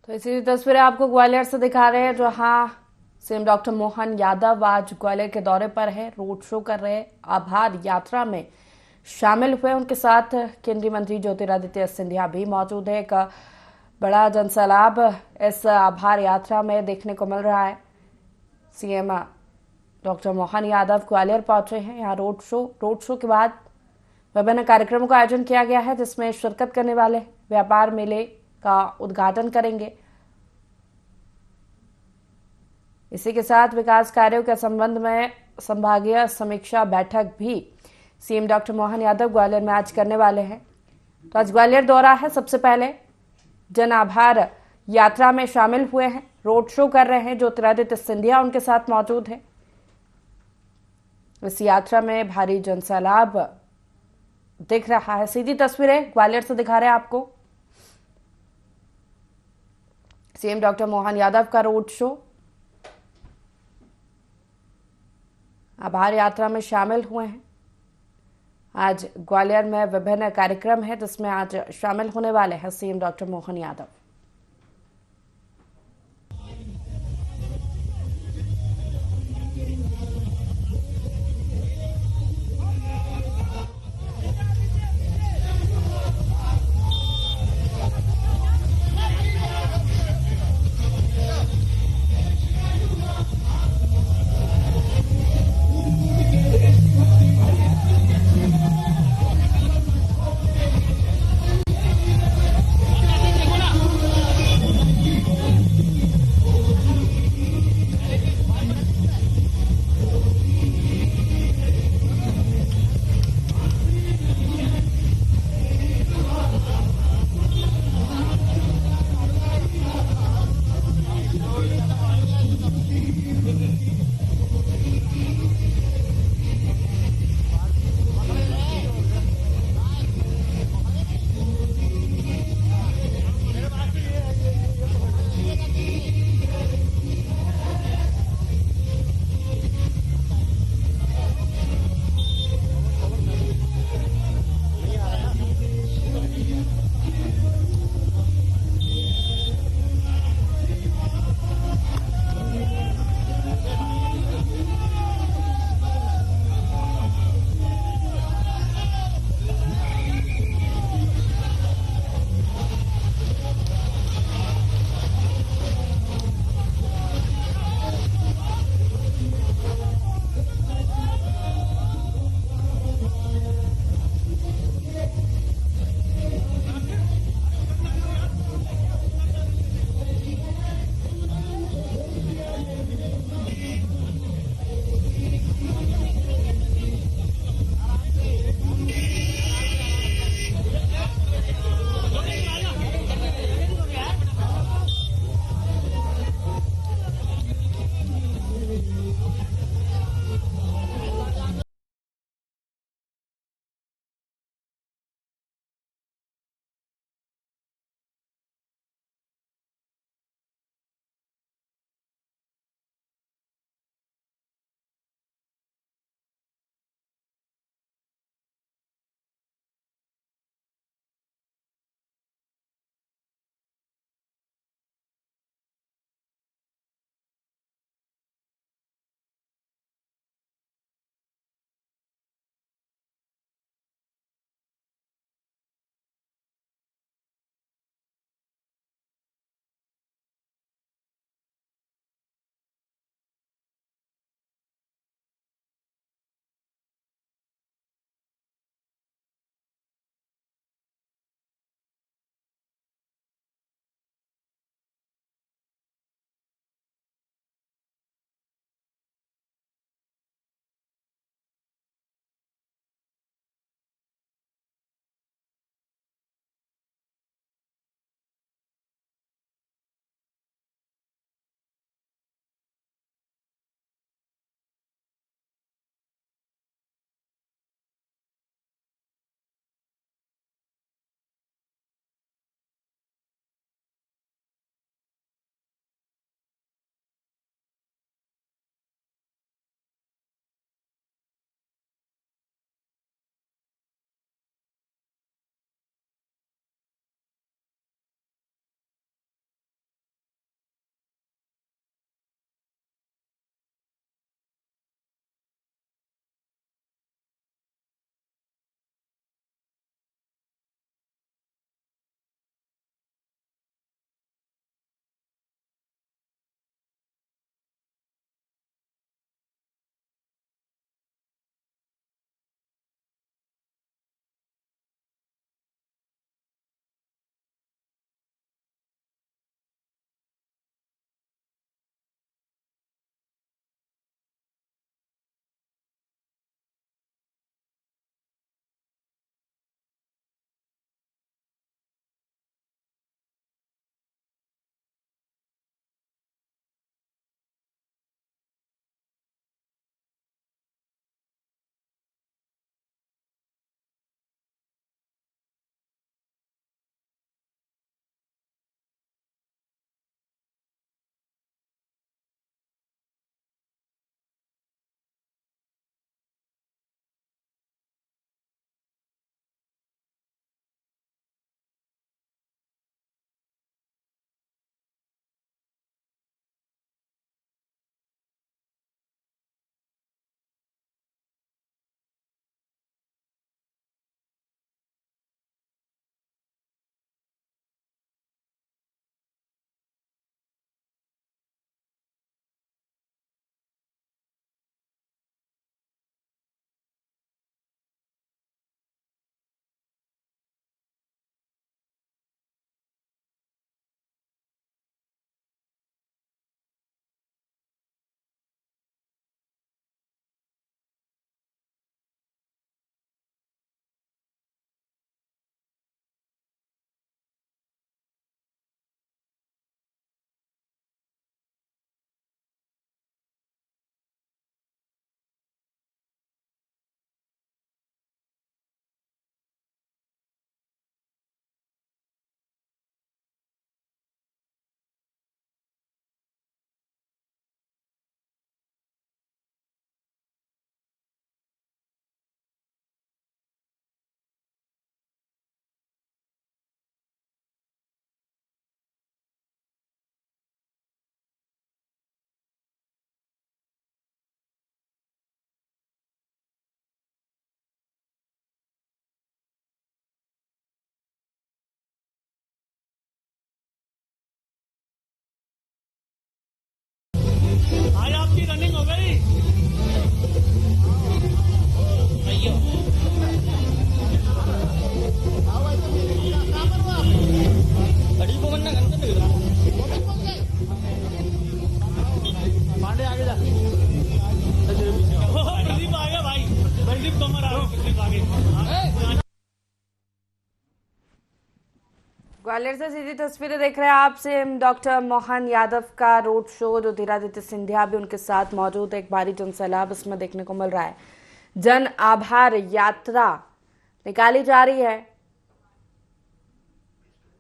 तो इसी तस्वीरें आपको ग्वालियर से दिखा रहे हैं, जहां सीएम डॉक्टर मोहन यादव आज ग्वालियर के दौरे पर है, रोड शो कर रहे हैं, आभार यात्रा में शामिल हुए। उनके साथ केंद्रीय मंत्री ज्योतिरादित्य सिंधिया भी मौजूद है। एक बड़ा जनसैलाब इस आभार यात्रा में देखने को मिल रहा है। सीएम डॉक्टर मोहन यादव ग्वालियर पहुंचे हैं। यहाँ रोड शो के बाद विभिन्न कार्यक्रमों का आयोजन किया गया है, जिसमें शिरकत करने वाले व्यापार मेले का उद्घाटन करेंगे। इसी के साथ विकास कार्यों के संबंध में संभागीय समीक्षा बैठक भी सीएम डॉक्टर मोहन यादव ग्वालियर में आज करने वाले हैं। तो आज ग्वालियर दौरा है, सबसे पहले जन आभार यात्रा में शामिल हुए हैं, रोड शो कर रहे हैं। ज्योतिरादित्य सिंधिया उनके साथ मौजूद है। इस यात्रा में भारी जनसैलाब दिख रहा है। सीधी तस्वीरें ग्वालियर से दिखा रहे हैं आपको। सीएम डॉक्टर मोहन यादव का रोड शो आभार यात्रा में शामिल हुए हैं। आज ग्वालियर में विभिन्न कार्यक्रम है, जिसमें आज शामिल होने वाले हैं सीएम डॉक्टर मोहन यादव। भाई आपकी रनिंग हो गई। घड़ी को बनना घंटे लग रहा। पांडे आगे जा। प्रदीप आ गया भाई। प्रदीप कमर आ गया। प्रदीप आगे। ग्वालियर से सीधी तस्वीरें देख रहे हैं आप। सीएम डॉक्टर मोहन यादव का रोड शो, ज्योतिरादित्य सिंधिया भी उनके साथ मौजूद है। एक भारी जनसैलाब इसमें देखने को मिल रहा है। जन आभार यात्रा निकाली जा रही है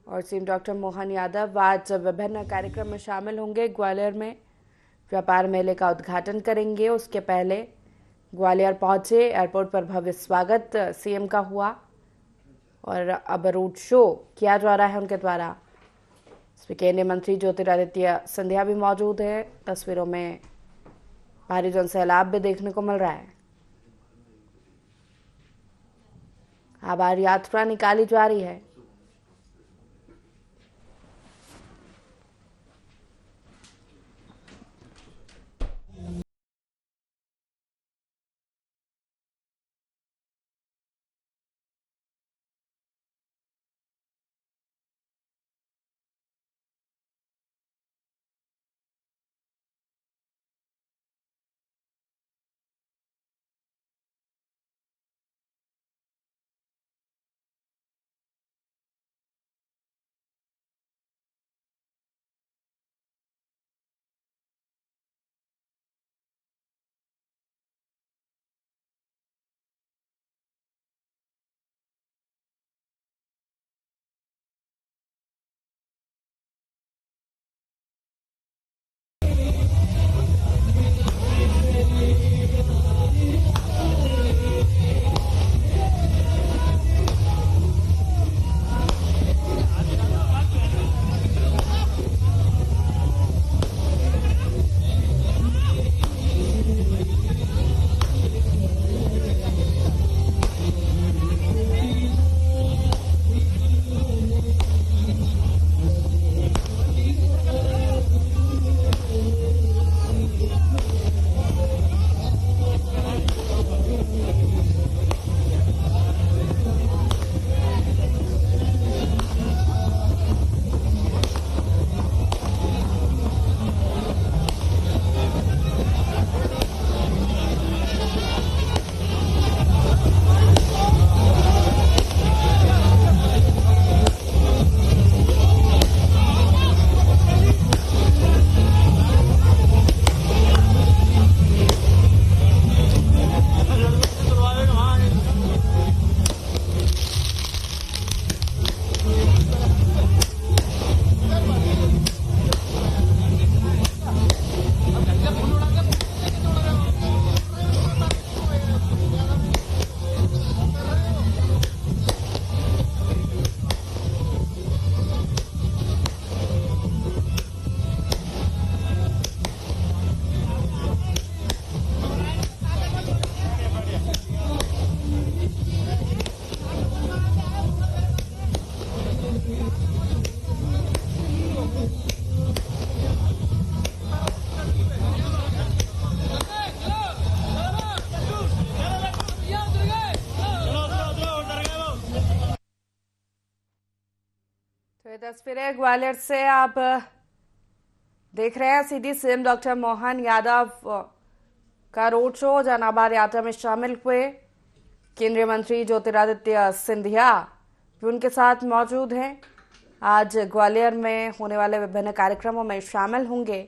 और सीएम डॉक्टर मोहन यादव आज विभिन्न कार्यक्रम में शामिल होंगे। ग्वालियर में व्यापार मेले का उद्घाटन करेंगे। उसके पहले ग्वालियर पहुंचे, एयरपोर्ट पर भव्य स्वागत सीएम का हुआ और अब रोड शो किया जा रहा है उनके द्वारा। इसमें केंद्रीय मंत्री ज्योतिरादित्य सिंधिया भी मौजूद है। तस्वीरों में भारी जनसैलाब भी देखने को मिल रहा है। आभार यात्रा निकाली जा रही है। ये तस्वीरें ग्वालियर से आप देख रहे हैं। सीधी सीएम डॉक्टर मोहन यादव का रोड शो, जन आभार यात्रा में शामिल हुए। केंद्रीय मंत्री ज्योतिरादित्य सिंधिया भी उनके साथ मौजूद हैं। आज ग्वालियर में होने वाले विभिन्न कार्यक्रमों में शामिल होंगे।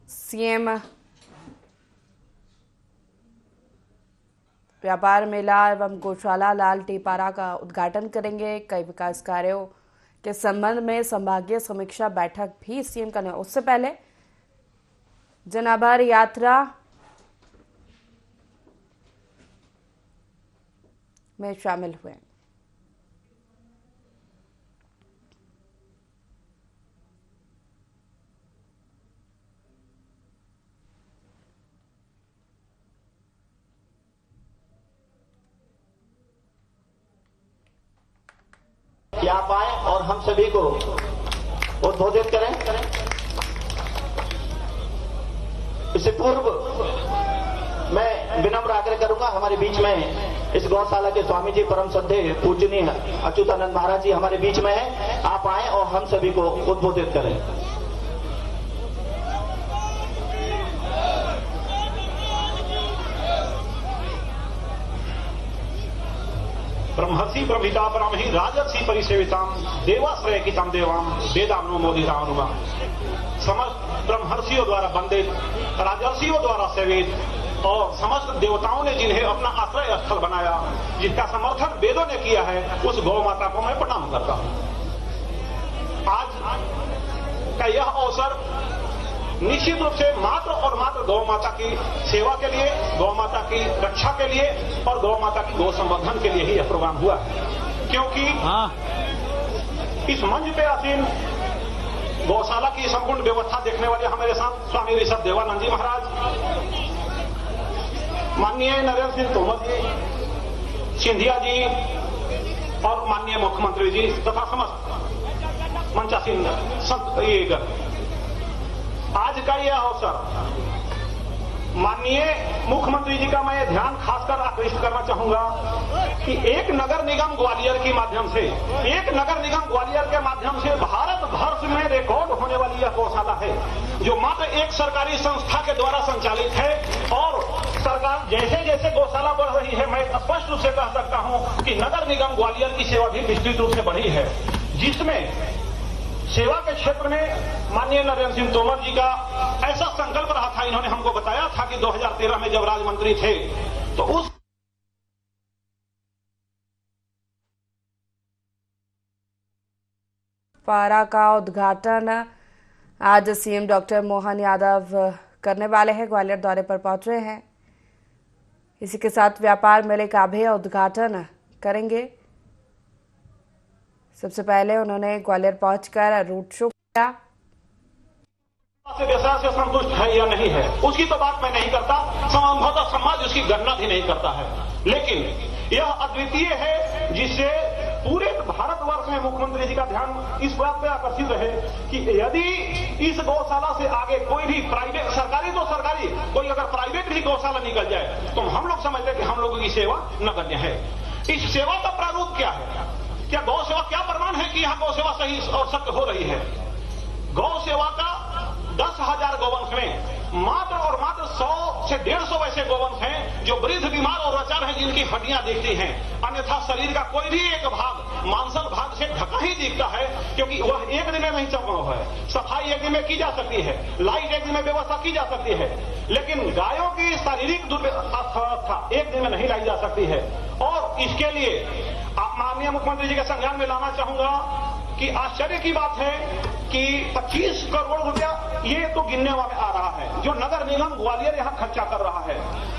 सीएम व्यापार मेला एवं गौशाला लाल टीपारा का उद्घाटन करेंगे। कई विकास कार्यों के संबंध में संभागीय समीक्षा बैठक भी सीएम का नहीं। उससे पहले जन आभार यात्रा में शामिल हुए। कि आप आए और हम सभी को उद्बोधित करें। इससे पूर्व मैं विनम्र आग्रह करूंगा, हमारे बीच में इस गौशाला के स्वामी जी परम श्रद्धेय पूजनीय अच्युतानंद महाराज जी हमारे बीच में हैं। आप आए और हम सभी को उद्बोधित करें। ब्रह्मर्षि प्रभिता परमहि राजर्षि परिसेविताम देवाश्रय की तम देवाम वेदामनो मोदितानुमा। समस्त ब्रह्मर्षियों द्वारा वंदित, राजर्षियों द्वारा सेवित और समस्त देवताओं ने जिन्हें अपना आश्रय स्थल बनाया, जिसका समर्थन वेदों ने किया है, उस गौ माता को मैं प्रणाम करता हूं। आज का यह अवसर निश्चित रूप से मात्र और मात्र गौ माता की सेवा के लिए, गौ माता की रक्षा के लिए और गौ माता की गौ संवर्धन के लिए ही यह प्रोग्राम हुआ है। क्योंकि इस मंच पे आसीन गौशाला की संपूर्ण व्यवस्था देखने वाले हमारे साथ स्वामी ऋषभ देवानंद जी महाराज, माननीय नरेंद्र सिंह तोमर जी, सिंधिया जी और माननीय मुख्यमंत्री जी तथा समस्त मंचासीन संत। आज का यह अवसर माननीय मुख्यमंत्री जी का मैं ध्यान खासकर आकृष्ट करना चाहूंगा कि एक नगर निगम ग्वालियर के माध्यम से, भारत भर में रिकॉर्ड होने वाली यह गौशाला है, जो मात्र एक सरकारी संस्था के द्वारा संचालित है। और सरकार जैसे जैसे गौशाला बढ़ रही है, मैं स्पष्ट रूप से कह सकता हूं कि नगर निगम ग्वालियर की सेवा भी विस्तृत रूप से बढ़ी है, जिसमें सेवा के क्षेत्र में माननीय नरेंद्र सिंह तोमर जी का ऐसा संकल्प रहा था। इन्होंने हमको बताया था कि 2013 में जब राज्य मंत्री थे तो उस पारा का उद्घाटन आज सीएम डॉक्टर मोहन यादव करने वाले हैं। ग्वालियर दौरे पर पहुंच रहे हैं। इसी के साथ व्यापार मेले का भी उद्घाटन करेंगे। सबसे पहले उन्होंने ग्वालियर पहुंचकर रोड शो किया। से संतुष्ट है या नहीं है उसकी तो बात मैं नहीं करता, संभवतः समाज उसकी गणना भी नहीं करता है, लेकिन यह अद्वितीय है जिससे पूरे भारतवर्ष में मुख्यमंत्री जी का ध्यान इस बात पे आकर्षित रहे कि यदि इस गौशाला से आगे कोई भी प्राइवेट, सरकारी तो सरकारी, कोई अगर प्राइवेट भी गौशाला निकल जाए तो हम लोग समझते हैं कि हम लोगों की सेवा नगण्य है। इस सेवा का प्रारूप क्या है? क्या गौ सेवा क्या प्रमाण है कि यहाँ गौ सेवा सही और सत्य हो रही है? गौ सेवा का 10,000 गौवंश में मात्र और मात्र 100 से 150 ऐसे गौवंश हैं जो वृद्ध, बीमार और लाचार हैं, जिनकी हड्डियां दिखती हैं, अन्यथा शरीर का कोई भी एक भाग मांसल भाग से ढका ही दिखता है, क्योंकि वह एक दिन में नहीं संभव है। सफाई एक दिन में की जा सकती है, लाइट एक दिन में व्यवस्था की जा सकती है, लेकिन गायों की शारीरिक दुर्व्यवस्था एक दिन में नहीं लाई जा सकती है। और इसके लिए माननीय मुख्यमंत्री जी के संज्ञान में लाना चाहूंगा कि आश्चर्य की बात है कि 25 करोड़ रुपया ये तो गिनने में आ रहा है जो नगर निगम ग्वालियर यहाँ खर्चा कर रहा है,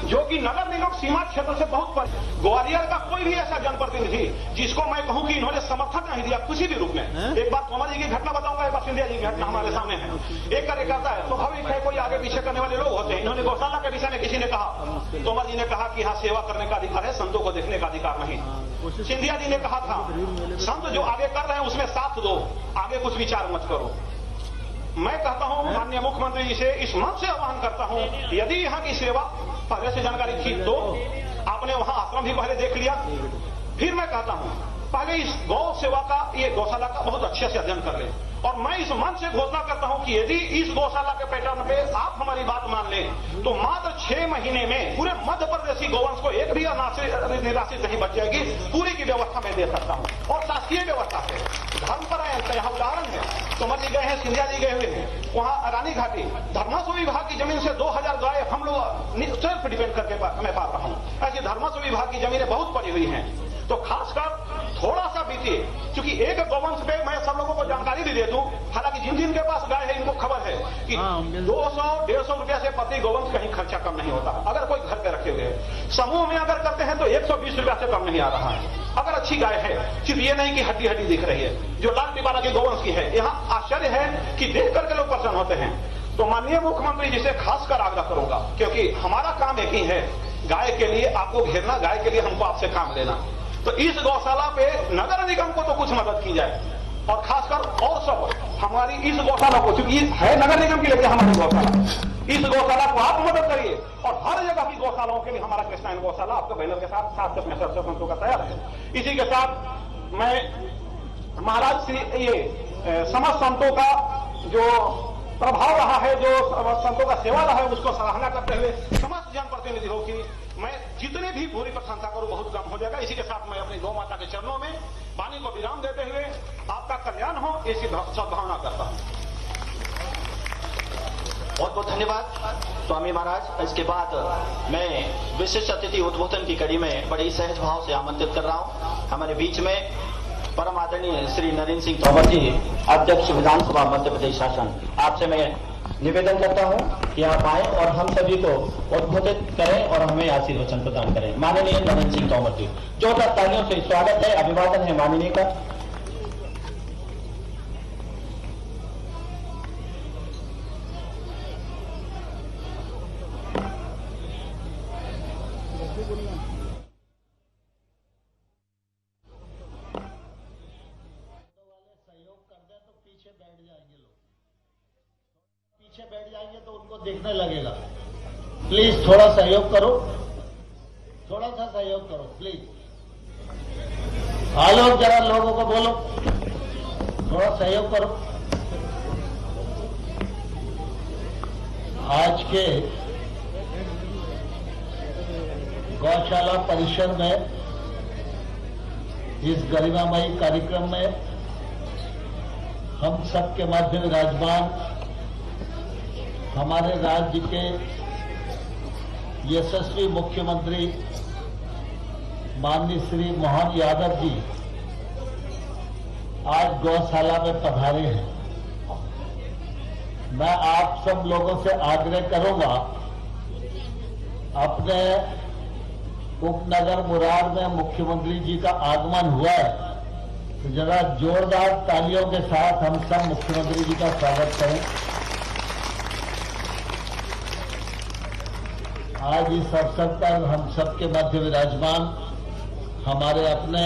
जो कि नगर निगम सीमा क्षेत्र से बहुत पर। ग्वालियर का कोई भी ऐसा जनप्रतिनिधि जिसको मैं कहूं कि इन्होंने समर्थन नहीं दिया किसी भी रूप में। एक बार तोमर जी की घटना बताऊंगा, एक बार सिंधिया जी की घटना हमारे सामने है। एक कार्यकर्ता है, स्वाभाविक है कोई आगे पीछे करने वाले लोग होते हैं। इन्होंने गौशाला के विषय में किसी ने कहा, तोमर जी ने कहा कि हाँ सेवा करने का अधिकार है, संतों को देखने का अधिकार नहीं। सिंधिया जी ने कहा था संत जो आगे कर रहे हैं उसमें साथ दो, आगे कुछ विचार मत करो। मैं कहता हूं माननीय मुख्यमंत्री जी से इस मंच से आह्वान करता हूं, यदि यहां की सेवा पहले से जानकारी थी तो आपने वहां आश्रम भी पहले देख लिया। फिर मैं कहता हूं पहले इस गौ सेवा का, ये गौशाला का बहुत अच्छे से अध्ययन कर ले। और मैं इस मंच से घोषणा करता हूं कि यदि इस गौशाला के पैटर्न पे आप हमारी बात मान लें तो मात्र 6 महीने में पूरे मध्य प्रदेशी गौवंश को एक भी निराश्रित नहीं बच जाएगी। पूरी की व्यवस्था मैं दे सकता हूं और शासकीय व्यवस्था है। धर्म पर यहाँ उदाहरण है, तोमर जी गए हैं, सिंधिया जी गए हुए हैं, वहां रानी घाटी धर्मस्व विभाग की जमीन से 2000 गाय हम लोग सेल्फ डिपेंड करके मैं पा रहा हूं। ऐसी धर्मस्व विभाग की जमीनें बहुत पड़ी हुई हैं। तो खासकर थोड़ा सा बीतिए, क्योंकि एक गौवंश पे मैं सब लोगों को जानकारी भी दे दूं, हालांकि जिन जिन के पास गाय है इनको खबर है कि 200-150 रुपया से प्रति गौवंश कहीं खर्चा कम नहीं होता। अगर कोई घर पे रखे हुए है, समूह में अगर करते हैं तो 120 रुपया से कम नहीं आ रहा है। अगर अच्छी गाय है, सिर्फ ये नहीं कि हड्डी हड्डी दिख रही है, जो लाल टिपारा की गौवंश की है, यहाँ आश्चर्य है कि देख करके लोग प्रसन्न होते हैं। तो माननीय मुख्यमंत्री जी से खासकर आग्रह करूंगा, क्योंकि हमारा काम एक ही है, गाय के लिए आपको घेरना, गाय के लिए हमको आपसे काम लेना। तो इस गौशाला पे नगर निगम को तो कुछ मदद की जाए, और खासकर और सब हमारी इस गौशाला को, क्योंकि है नगर निगम की, लेकिन हमारी गौशाला इस गौशाला को आप मदद करिए और हर जगह की गौशालाओं के लिए हमारा कृष्णायन गौशाला आपके बैनर के साथ 7 संतों का तैयार है। इसी के साथ मैं महाराज श्री ये समस्त संतों का जो प्रभाव रहा है, जो संतों का सेवा रहा है, उसको सराहना करते हुए समस्त जनप्रतिनिधियों की मैं जितने भी पूरी प्रशंसा करूं बहुत कम हो जाएगा। इसी के साथ मैं अपनी गौ माता के चरणों में वाणी को विराम देते हुए आपका कल्याण हो इसकी सद्भावना करता हूं। बहुत बहुत धन्यवाद स्वामी महाराज। इसके बाद मैं विशिष्ट अतिथि उद्बोधन की कड़ी में बड़ी सहज भाव से आमंत्रित कर रहा हूं हमारे बीच में परम आदरणीय श्री नरेंद्र सिंह तोमर जी, अध्यक्ष विधानसभा मध्य प्रदेश शासन। आपसे मैं निवेदन करता हूं कि आप आए और हम सभी को उद्बोधित करें और हमें आशीर्वचन प्रदान करें। माननीय नरेंद्र सिंह तोमर जी, जोरदार तालियों से स्वागत है, अभिवादन है माननीय का। पीछे बैठ जाएंगे तो उनको देखने लगेगा। प्लीज थोड़ा सहयोग करो, थोड़ा सा सहयोग करो प्लीज। आलोक जरा लोगों को बोलो थोड़ा सहयोग करो। आज के गौशाला परिसर में इस गरिमामयी कार्यक्रम में हम सबके मध्य विराजमान हमारे राज्य के यशस्वी मुख्यमंत्री माननीय श्री मोहन यादव जी आज गौशाला में पधारे हैं। मैं आप सब लोगों से आग्रह करूंगा, अपने उपनगर मुरार में मुख्यमंत्री जी का आगमन हुआ है तो जरा जोरदार तालियों के साथ हम सब मुख्यमंत्री जी का स्वागत करें। आज इस अवसर पर हम सबके मध्य विराजमान हमारे अपने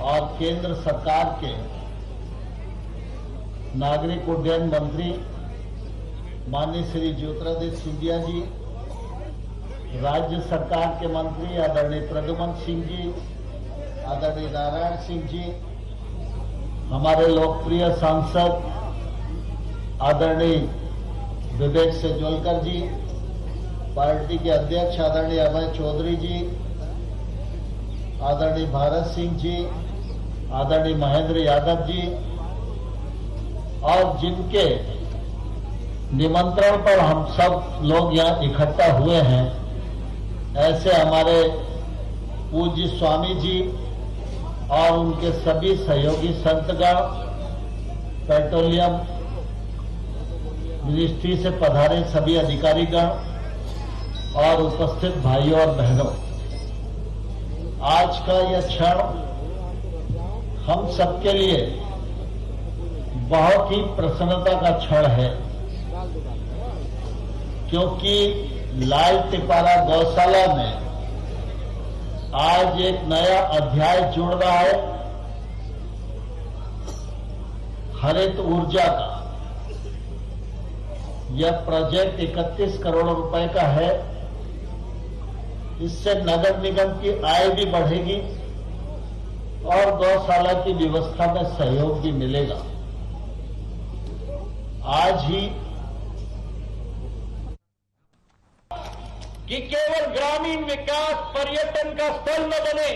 और केंद्र सरकार के नागरिक उड्डयन मंत्री माननीय श्री ज्योतिरादित्य सिंधिया जी, राज्य सरकार के मंत्री आदरणीय प्रद्युमन सिंह जी, आदरणीय नारायण सिंह जी, हमारे लोकप्रिय सांसद आदरणीय विवेक सेजवलकर जी, पार्टी के अध्यक्ष आदरणीय अभय चौधरी जी, आदरणीय भारत सिंह जी, आदरणीय महेंद्र यादव जी, और जिनके निमंत्रण पर हम सब लोग यहाँ इकट्ठा हुए हैं, ऐसे हमारे पूज्य स्वामी जी और उनके सभी सहयोगी संतगण, पेट्रोलियम मिनिस्ट्री से पधारे सभी अधिकारीगण और उपस्थित भाइयों और बहनों, आज का यह क्षण हम सबके लिए बहुत ही प्रसन्नता का क्षण है, क्योंकि लाल टिपारा गौशाला में आज एक नया अध्याय जुड़ रहा है हरित ऊर्जा का। यह प्रोजेक्ट 31 करोड़ रुपए का है। इससे नगर निगम की आय भी बढ़ेगी और गौशाला की व्यवस्था में सहयोग भी मिलेगा। आज ही कि केवल ग्रामीण विकास पर्यटन का स्थल न बने,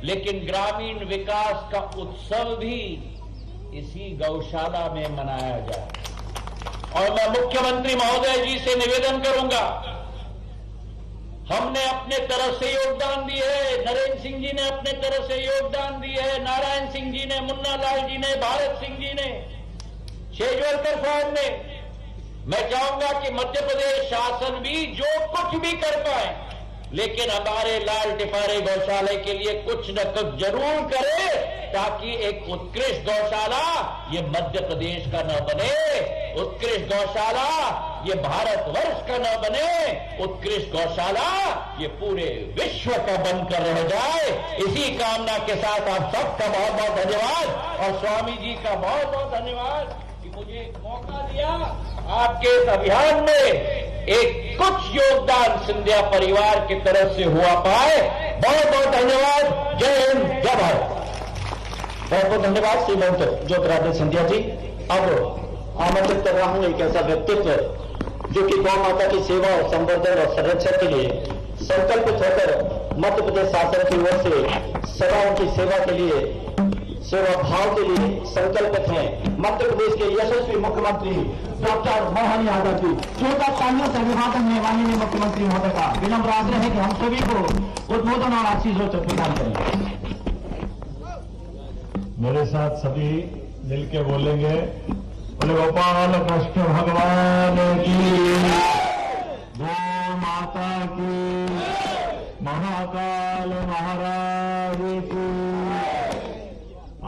लेकिन ग्रामीण विकास का उत्सव भी इसी गौशाला में मनाया जाए। और मैं मुख्यमंत्री महोदय जी से निवेदन करूंगा, हमने अपने तरफ से योगदान दिए है, नरेंद्र सिंह जी ने अपने तरफ से योगदान दिए है, नारायण सिंह जी ने, मुन्ना लाल जी ने, भारत सिंह जी ने, सेजवलकर साहब ने। मैं चाहूंगा कि मध्य प्रदेश शासन भी जो कुछ भी कर पाए, लेकिन हमारे लाल टिपारे गौशाला के लिए कुछ न कुछ जरूर करे, ताकि एक उत्कृष्ट गौशाला ये मध्य प्रदेश का न बने, उत्कृष्ट गौशाला ये भारतवर्ष का न बने, उत्कृष्ट गौशाला ये पूरे विश्व का बनकर रह जाए। इसी कामना के साथ आप सबका बहुत बहुत धन्यवाद और स्वामी जी का बहुत बहुत धन्यवाद कि मुझे मौका दिया आपके इस अभियान में एक कुछ योगदान सिंधिया परिवार की तरफ से हुआ पाए। बहुत बहुत धन्यवाद। जय हिंद, जय भारत। बहुत बहुत धन्यवाद श्रीमंत ज्योतिरादित्य सिंधिया जी। अब आमंत्रित कर रहा हूं एक ऐसा व्यक्तित्व जो कि गौ माता की सेवा और संवर्धन और संरक्षण के लिए संकल्पित होकर मध्य प्रदेश शासन की ओर से सदा उनकी सेवा के लिए, सेवा भाव के लिए संकल्पित हैं मध्य प्रदेश के यशस्वी मुख्यमंत्री डॉक्टर मोहन यादव जी। जोरदार तालियों से अभिवादन है माननीय मुख्यमंत्री महोदय का। विनम्र आग्रह है कि हम सभी को उद्बोधन और आशीर्वाद प्रदान करें। मेरे साथ सभी मिलके बोलेंगे, बोले गोपाल कृष्ण भगवान की, गौ माता की, महाकाल महाराज की।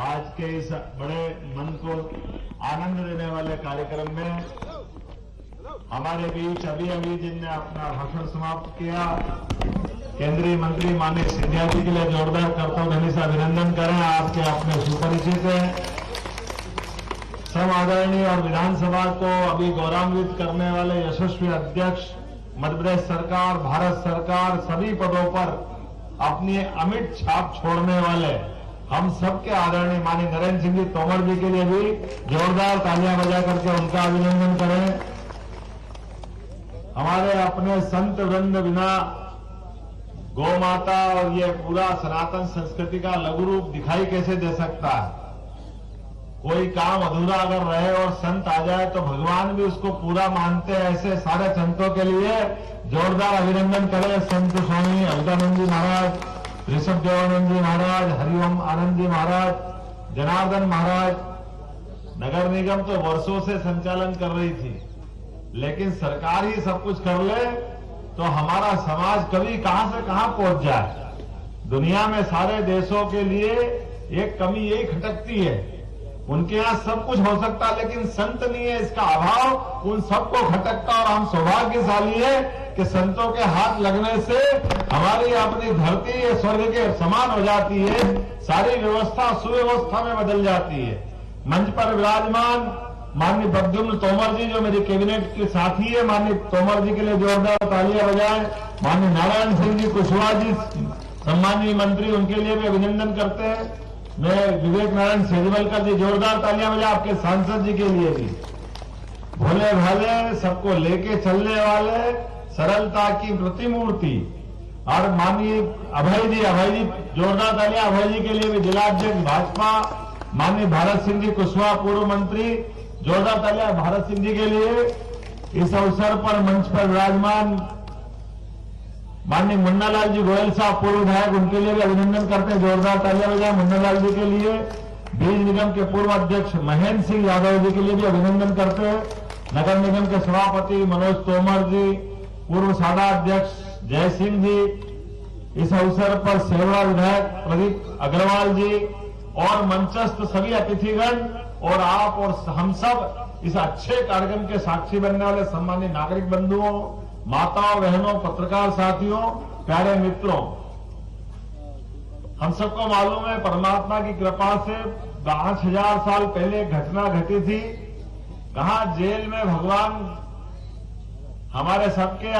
आज के इस बड़े मन को आनंद देने वाले कार्यक्रम में हमारे बीच अभी जिनने अपना भाषण समाप्त किया, केंद्रीय मंत्री माननीय सिंधिया जी के लिए जोरदार करतव्य से अभिनंदन करें। आपके अपने सुपरिचित हैं। सब आदरणीय और विधानसभा को अभी गौरवान्वित करने वाले यशस्वी अध्यक्ष, मध्य प्रदेश सरकार, भारत सरकार सभी पदों पर अपनी अमिट छाप छोड़ने वाले हम सबके आदरणीय माननीय नरेंद्र सिंह जी तोमर जी के लिए भी जोरदार तालियां बजा करके उनका अभिनंदन करें। हमारे अपने संत वृंद बिना गौ माता और ये पूरा सनातन संस्कृति का लघु रूप दिखाई कैसे दे सकता है। कोई काम अधूरा अगर रहे और संत आ जाए तो भगवान भी उसको पूरा मानते हैं। ऐसे सारे संतों के लिए जोरदार अभिनंदन करें। संत स्वामी अवधानंद जी महाराज, ऋषभ देवानंद जी महाराज, हरिओम आनंद जी महाराज, जनार्दन महाराज। नगर निगम तो वर्षों से संचालन कर रही थी, लेकिन सरकार ही सब कुछ कर ले तो हमारा समाज कभी कहां से कहां पहुंच जाए। दुनिया में सारे देशों के लिए एक कमी यही खटकती है, उनके यहां सब कुछ हो सकता लेकिन संत नहीं है। इसका अभाव उन सबको खटकता और हम सौभाग्यशाली है कि संतों के हाथ लगने से हमारी अपनी धरती स्वर्ग के समान हो जाती है। सारी व्यवस्था सुव्यवस्था में बदल जाती है। मंच पर विराजमान माननीय प्रद्युम्न तोमर जी जो मेरी कैबिनेट के साथी है, माननीय तोमर जी के लिए जोरदार तालियां बजाएं। माननीय नारायण सिंह जी कुशवाहा जी सम्मानीय मंत्री, उनके लिए भी अभिनंदन करते हैं। मैं विवेक नारायण सेजवलकर जी जोरदार तालियां बजाएं आपके सांसद जी के लिए भी। भोले भाले सबको लेके चलने वाले सरलता की प्रतिमूर्ति। और माननीय अभय जी जोरदार तालियां अभय जी के लिए भी। जिलाध्यक्ष भाजपा माननीय भारत सिंह जी कुशवाहा पूर्व मंत्री, जोरदार तालियां भारत सिंह जी के लिए। इस अवसर पर मंच पर विराजमान माननीय मुन्नालाल जी गोयल साहब पूर्व विधायक, उनके लिए भी अभिनंदन करते हैं। जोरदार तालियां बजाएं मुन्नालाल जी के लिए। बीज निगम के पूर्व अध्यक्ष महेंद्र सिंह यादव जी के लिए भी अभिनंदन करते हैं। नगर निगम के सभापति मनोज तोमर जी, पूर्व साडा अध्यक्ष जय सिंह जी, इस अवसर पर सेवा विधायक प्रदीप अग्रवाल जी और मंचस्थ सभी अतिथिगण और आप और हम सब इस अच्छे कार्यक्रम के साक्षी बनने वाले सम्मानित नागरिक बंधुओं, माताओं, बहनों, पत्रकार साथियों, प्यारे मित्रों, हम सबको मालूम है परमात्मा की कृपा से 5000 साल पहले एक घटना घटी थी। कहां जेल में भगवान हमारे सबके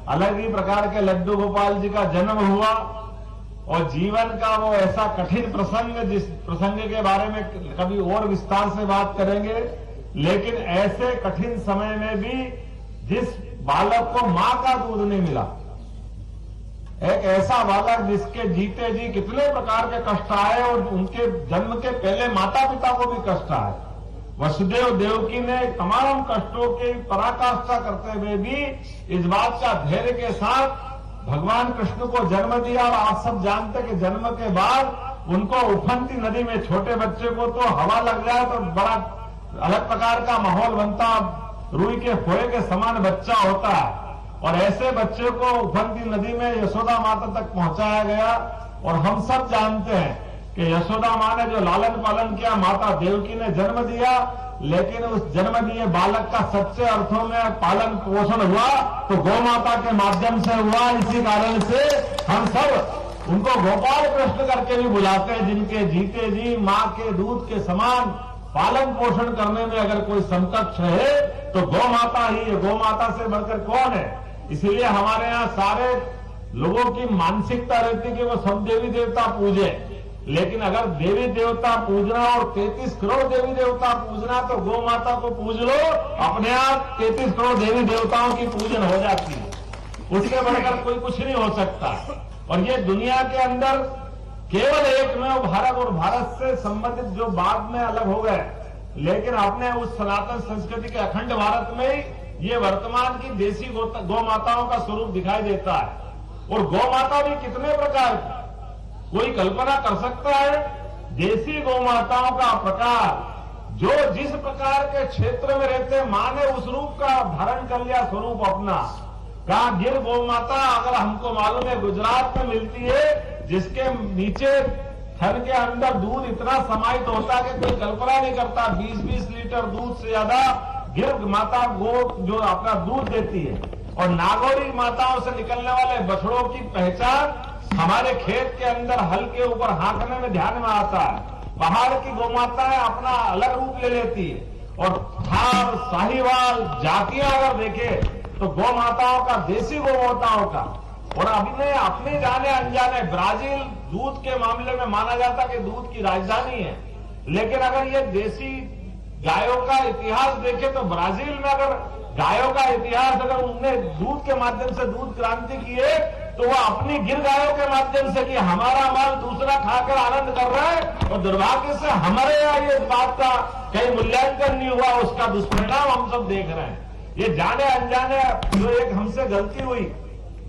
अलग ही प्रकार के लड्डू गोपाल जी का जन्म हुआ और जीवन का वो ऐसा कठिन प्रसंग, जिस प्रसंग के बारे में कभी और विस्तार से बात करेंगे। लेकिन ऐसे कठिन समय में भी जिस बालक को मां का दूध नहीं मिला, एक ऐसा बालक जिसके जीते जी कितने प्रकार के कष्ट आए और उनके जन्म के पहले माता पिता को भी कष्ट आए। वसुदेव देवकी ने तमाम कष्टों की पराकाष्ठा करते हुए भी इस बात का धैर्य के साथ भगवान कृष्ण को जन्म दिया। और आप सब जानते कि जन्म के बाद उनको उफनती नदी में, छोटे बच्चे को तो हवा लग जाए तो बड़ा अलग प्रकार का माहौल बनता, रुई के फोड़े के समान बच्चा होता है। और ऐसे बच्चे को उफनती नदी में यशोदा माता तक पहुंचाया गया। और हम सब जानते हैं कि यशोदा मां ने जो लालन पालन किया, माता देवकी ने जन्म दिया, लेकिन उस जन्म दिए बालक का सच्चे अर्थों में पालन पोषण हुआ तो गौ माता के माध्यम से हुआ। इसी कारण से हम सब उनको गोपाल कृष्ण करके भी बुलाते हैं, जिनके जीते जी मां के दूध के समान पालन पोषण करने में अगर कोई समकक्ष है तो गौ माता ही है। गौ माता से बढ़कर कौन है? इसीलिए हमारे यहाँ सारे लोगों की मानसिकता रहती कि वो सब देवी देवता पूजे, लेकिन अगर देवी देवता पूजना और 33 करोड़ देवी देवता पूजना तो गौ माता को पूज लो, अपने आप 33 करोड़ देवी देवताओं की पूजन हो जाती है। उससे बढ़कर कोई कुछ नहीं हो सकता। और ये दुनिया के अंदर केवल एकमेव भारत, और भारत से संबंधित जो बाद में अलग हो गए, लेकिन अपने उस सनातन संस्कृति के अखंड भारत में ही ये वर्तमान की देसी गौ माताओं का स्वरूप दिखाई देता है। और गौ माता भी कितने प्रकार की, कोई कल्पना कर सकता है? देसी गौ माताओं का प्रकार, जो जिस प्रकार के क्षेत्र में रहते मां ने उस रूप का धारण कर लिया, स्वरूप अपना। कहा गिर गौ माता अगर हमको मालूम है गुजरात में मिलती है, जिसके नीचे थन के अंदर दूध इतना समाहित होता है कि कोई कल्पना नहीं करता। 20-20 लीटर दूध से ज्यादा गिर माता गो जो अपना दूध देती है। और नागौरी माताओं से निकलने वाले बछड़ों की पहचान हमारे खेत के अंदर हल के ऊपर हाँकने में ध्यान में आता है। पहाड़ की गौ माताएं अपना अलग रूप ले लेती है। और थार, साहिवाल जातियां अगर देखे तो गौ माताओं का, देसी गौ माताओं का, और अपने जाने अनजाने ब्राजील दूध के मामले में माना जाता कि दूध की राजधानी है, लेकिन अगर ये देसी गायों का इतिहास देखे तो ब्राजील में अगर गायों का इतिहास, अगर उनने दूध के माध्यम से दूध क्रांति की है तो वह अपनी गिर गायों के माध्यम से कि हमारा माल दूसरा खाकर आनंद कर रहा है। और दुर्भाग्य से हमारे यहाँ ये बात का कहीं मूल्यांकन नहीं हुआ, उसका दुष्परिणाम हम सब देख रहे हैं। ये जाने अनजाने जो एक हमसे गलती हुई,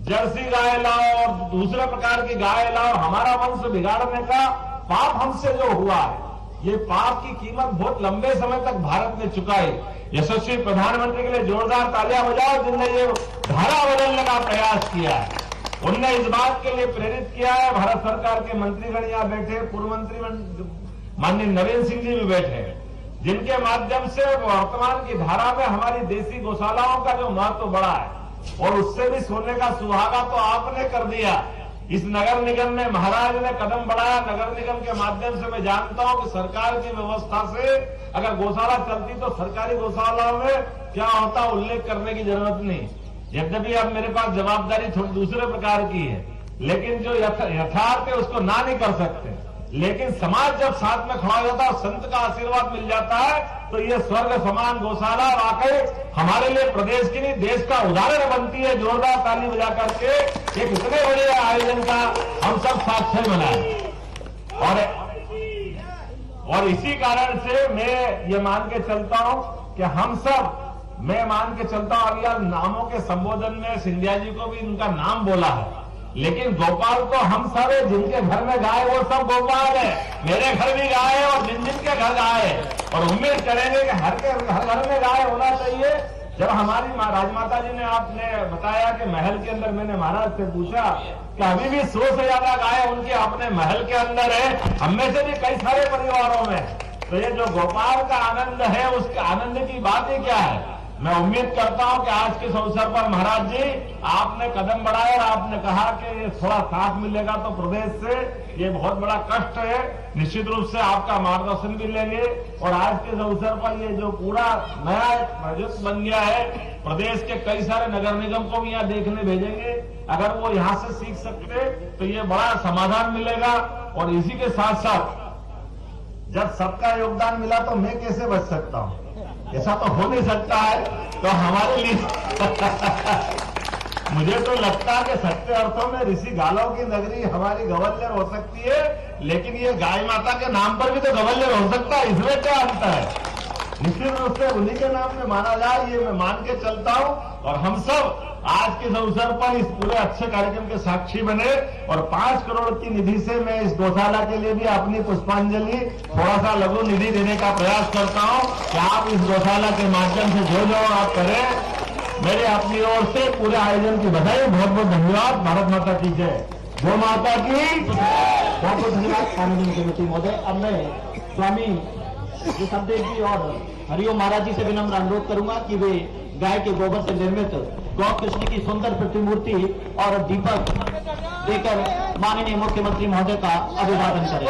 जर्सी गाय लाओ और दूसरे प्रकार की गाय लाओ, हमारा वंश बिगाड़ने का पाप हमसे जो हुआ है, ये पाप की कीमत बहुत लंबे समय तक भारत ने चुकाई। यशस्वी प्रधानमंत्री के लिए जोरदार तालियां बजाओ जिनने ये धारा बदलने का प्रयास किया है। उनने इस बात के लिए प्रेरित किया है। भारत सरकार के मंत्रीगण यहाँ बैठे, पूर्व मंत्री माननीय नरेंद्र सिंह जी भी बैठे, जिनके माध्यम से वर्तमान की धारा में हमारी देसी गौशालाओं का जो महत्व बढ़ा है, और उससे भी सोने का सुहागा तो आपने कर दिया। इस नगर निगम में महाराज ने कदम बढ़ाया। नगर निगम के माध्यम से मैं जानता हूं कि सरकार की व्यवस्था से अगर गौशाला चलती तो सरकारी गौशालाओं में क्या होता उल्लेख करने की जरूरत नहीं। यद्यपि अब मेरे पास जवाबदारी थोड़ी दूसरे प्रकार की है, लेकिन जो यथार्थ है उसको ना नहीं कर सकते। लेकिन समाज जब साथ में खड़ा हो जाता है, संत का आशीर्वाद मिल जाता है, तो ये स्वर्ग समान गौशाला वाकई हमारे लिए प्रदेश की नहीं देश का उदाहरण बनती है। जोरदार ताली बजा करके एक इतने बड़े आयोजन का हम सब साक्षी बनाए। और इसी कारण से मैं ये मान के चलता हूं कि हम सब, मैं मान के चलता हूं, अब यार नामों के संबोधन में सिंधिया जी को भी इनका नाम बोला है, लेकिन गोपाल तो हम सब है। जिनके घर में गाय वो सब गोपाल है। मेरे घर भी गाय है और जिन के घर गाय है, और उम्मीद करेंगे कि हर घर में गाय होना चाहिए। जब हमारी राजमाता जी ने, आपने बताया कि महल के अंदर, मैंने महाराज से पूछा कि अभी भी 100 से ज्यादा गाय उनके अपने महल के अंदर है, हम में से भी कई सारे परिवारों में। तो ये जो गोपाल का आनंद है, उसके आनंद की बात ही क्या है। मैं उम्मीद करता हूं कि आज के इस अवसर पर महाराज जी आपने कदम बढ़ाया और आपने कहा कि ये थोड़ा साथ मिलेगा तो प्रदेश से, ये बहुत बड़ा कष्ट है। निश्चित रूप से आपका मार्गदर्शन भी लेंगे। और आज के इस अवसर पर ये जो पूरा नया प्रोजेक्ट बन गया है, प्रदेश के कई सारे नगर निगम को भी यहाँ देखने भेजेंगे। अगर वो यहाँ से सीख सकते तो ये बड़ा समाधान मिलेगा। और इसी के साथ साथ जब सबका योगदान मिला तो मैं कैसे बच सकता हूँ? ऐसा तो हो नहीं सकता है। तो हमारे लिए मुझे तो लगता है कि सच्चे अर्थों में ऋषि गालों की नगरी हमारी गवल्यर हो सकती है, लेकिन ये गाय माता के नाम पर भी तो गवल्यर हो सकता है। इसमें क्या अंतर है? निश्चित रूप से उन्हीं के नाम में माना जाए, ये मैं मान के चलता हूं। और हम सब आज के इस अवसर पर इस पूरे अच्छे कार्यक्रम के साक्षी बने। और 5 करोड़ की निधि से मैं इस गौशाला के लिए भी अपनी पुष्पांजलि, थोड़ा सा लघु निधि देने का प्रयास करता हूं कि आप इस गौशाला के माध्यम से जो आप करें। मेरे अपनी ओर से पूरे आयोजन की बधाई, बहुत बहुत धन्यवाद। भारत माता की जय, गौ माता की बहुत बहुत धन्यवाद आनंद कमेटी महोदय। अब मैं स्वामी ऋषभदेव जी और हरिओम महाराज जी से विनम्र अनुरोध करूंगा कि वे गाय के गोबर से निर्मित गौ कृष्ण की सुंदर प्रतिमूर्ति और दीपक देकर माननीय मुख्यमंत्री महोदय का अभिवादन करें।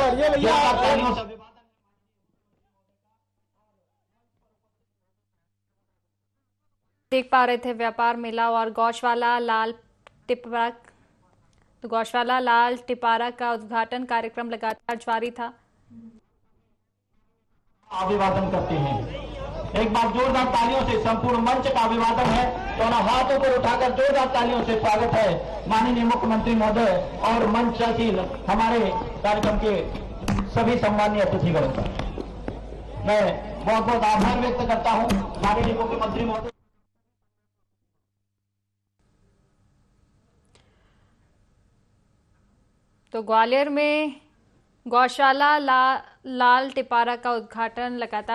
देख पा रहे थे व्यापार मेला और गौशाला लाल टिपारा का उद्घाटन कार्यक्रम लगातार जारी था। अभिवादन करते हैं। एक बार जोरदार तालियों से संपूर्ण मंच का अभिवादन है। दोनों हाथों को उठाकर जोरदार तालियों से स्वागत है माननीय मुख्यमंत्री महोदय और मंचासीन हमारे कार्यक्रम के सभी सम्मानीय अतिथिगण का मैं बहुत बहुत आभार व्यक्त करता हूं माननीय मुख्यमंत्री महोदय। तो ग्वालियर में गौशाला लाल टिपारा का उद्घाटन लगातार